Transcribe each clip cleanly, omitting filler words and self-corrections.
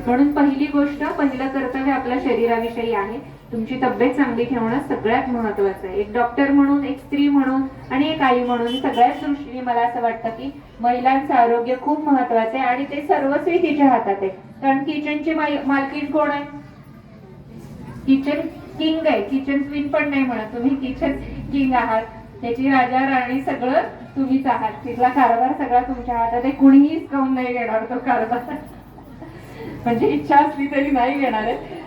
म्हणून पहिली गोष्ट, पहिलं कर्तव्य आपल्या शरीराविषयी आहे. तुमची तब्येत चांगली ठेवणं सगळ्यात महत्वाचं आहे. एक डॉक्टर म्हणून, एक स्त्री म्हणून आणि एक आई म्हणून सगळ्याच दृष्टीने मला असं वाटतं की महिलांचं आरोग्य खूप महत्वाचं आहे आणि ते सर्वस्वी तिच्या हातात आहे. कारण किचनची मालकीण कोण आहे? किचन किंग आहे. किचन क्वीन पण नाही म्हणत, तुम्ही किचन किंग आहात. त्याची राजा राणी सगळं तुम्हीच आहात. तिथला कारभार सगळा तुमच्या हातात आहे. कुणीही हिसकावून नाही घेणार तो कारभार. म्हणजे इच्छा असली तरी नाही घेणार आहे.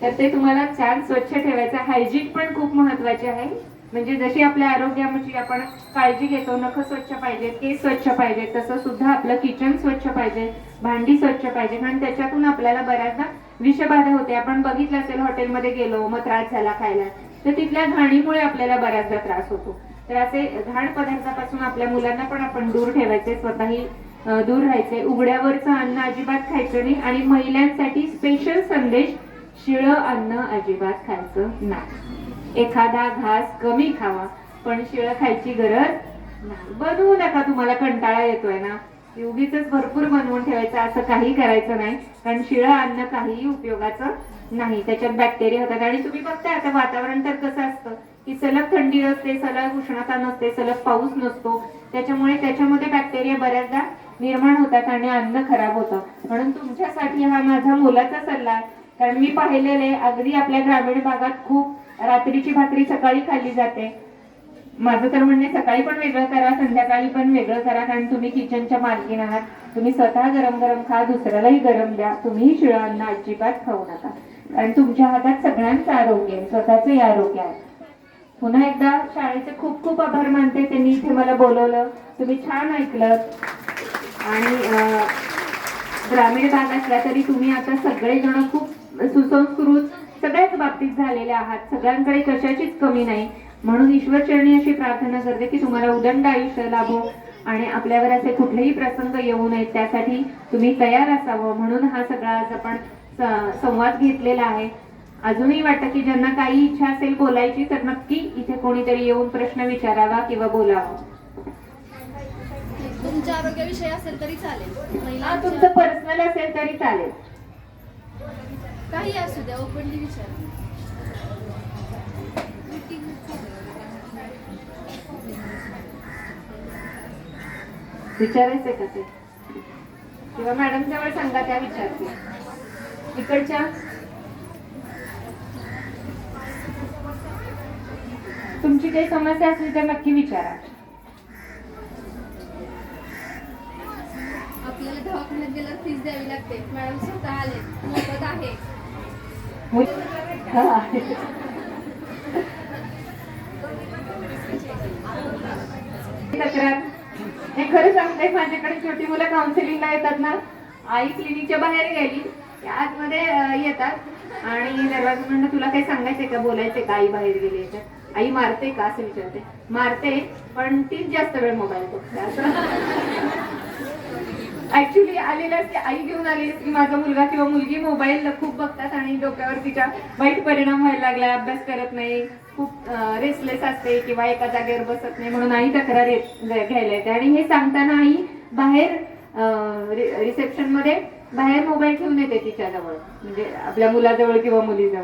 तर ते तुम्हाला छान स्वच्छ ठेवायचं. हायजीन पण खूप महत्वाचे आहे. म्हणजे जशी आपल्या आरोग्याची आपण काळजी घेतो, नख स्वच्छ पाहिजेत, केस स्वच्छ पाहिजेत, तसं सुद्धा आपलं किचन स्वच्छ पाहिजे, भांडी स्वच्छ पाहिजे. कारण त्याच्यातून आपल्याला बऱ्याचदा विषबाधा होते. आपण बघितलं असेल, हॉटेलमध्ये गेलो, मग त्रास झाला खायला, तर तिथल्या घाणीमुळे आपल्याला बऱ्याचदा त्रास होतो. तर असे घाण पदार्थापासून आपल्या मुलांना पण आपण दूर ठेवायचे, स्वतःही दूर राहायचे. उघड्यावरचं अन्न अजिबात खायचं नाही. आणि महिलांसाठी स्पेशल संदेश, शिळं अन्न अजिबात खायचं नाही. एखादा घास कमी खावा, पण शिळं खायची गरज नाही. बनवू नका, तुम्हाला कंटाळा येतोय ना, उगीच भरपूर बनवून ठेवायचं असं काही करायचं नाही. कारण शिळं अन्न काहीही उपयोगाचं नाही. त्याच्यात बॅक्टेरिया होतात. आणि तुम्ही बघताय आता वातावरण तर कसं असतं की सलग थंडी नसते, सलग उष्णता नसते, सलग पाऊस नसतो. त्याच्यामुळे त्याच्यामध्ये बॅक्टेरिया बऱ्याचदा निर्माण होतात आणि अन्न खराब होतं. म्हणून तुमच्यासाठी हा माझा मोलाचा सल्ला आहे. कारण मी पाहिलेले अगदी आपल्या ग्रामीण भागात खूप रात्रीची भाकरी सकाळी खाल्ली जाते. माझं तर म्हणणे, सकाळी पण वेगळं करा, संध्याकाळी पण वेगळं करा. कारण तुम्ही किचनच्या मालकीण आहात. तुम्ही स्वतः गरम गरम खा, दुसऱ्यालाही गरम द्या. तुम्ही शिळं अन्न अजिबात खाऊ नका. कारण तुमच्या हातात सगळ्यांचं आरोग्य आहे, स्वतःचंही आरोग्य आहे. पुन्हा एकदा शाळेचे खूप खूप आभार मानते. त्यांनी इथे मला बोलवलं, तुम्ही छान ऐकलं. आणि ग्रामीण भाग असला तरी तुम्ही आता सगळेजण खूप सुसंस्कृत सगळ्याच बाबतीत झालेले आहात. सगळ्यांकडे कशाचीच कमी नाही. म्हणून ईश्वरचरणी अशी प्रार्थना करते की तुम्हाला उदंड आयुष्य लाभो आणि आपल्यावर असे कुठलेही प्रसंग येऊ नयेत, त्यासाठी तुम्ही तयार असावं. म्हणून हा सगळा आज आपण संवाद घेतलेला आहे. अजूनही वाटतं की ज्यांना काही इच्छा असेल बोलायची, तर नक्की इथे कोणीतरी येऊन प्रश्न विचारावा किंवा बोलावा. तुमच्या आरोग्याविषयी असेल तरी चालेल, तुमचं पर्सनल असेल तरी चालेल, काही असू द्या, ओपनली विचार. विचारायचंय का ते? किंवा मॅडम जवळ सांगा, त्या विचारते. इकडच्या तुमची काही समस्या असली तर नक्की विचारा. आपल्याला दवाखान्यात गेल्यावर फीस द्यावी लागते. मॅडम स्वतः आले, मोफत आहे. तक्रार हे खरं सांगते, माझ्याकडे छोटी मुलं काउन्सिलिंगला येतात ना, आई क्लिनिकच्या बाहेर गेली, आतमध्ये येतात आणि दरवाजा म्हणणं, तुला काही सांगायचंय का, बोलायचंय का, आई बाहेर गेली याच्यात. आई मारते का असं विचारते. मारते, पण तीच जास्त वेळ मोबाईल बघते. असं ऍक्च्युली आलेलं असते, आई घेऊन आली की माझा मुलगा किंवा मुलगी मोबाईल खूप बघतात आणि डोक्यावर तिच्या वाईट परिणाम व्हायला लागलाय. अभ्यास करत नाही, खूप रेसलेस असते किंवा एका जागेवर बसत नाही. म्हणून आई तक्रार घ्यायला येते. आणि हे सांगताना आई बाहेर रिसेप्शन मध्ये बाहेर मोबाईल ठेवून येते तिच्याजवळ, म्हणजे आपल्या मुलाजवळ किंवा मुलीजवळ.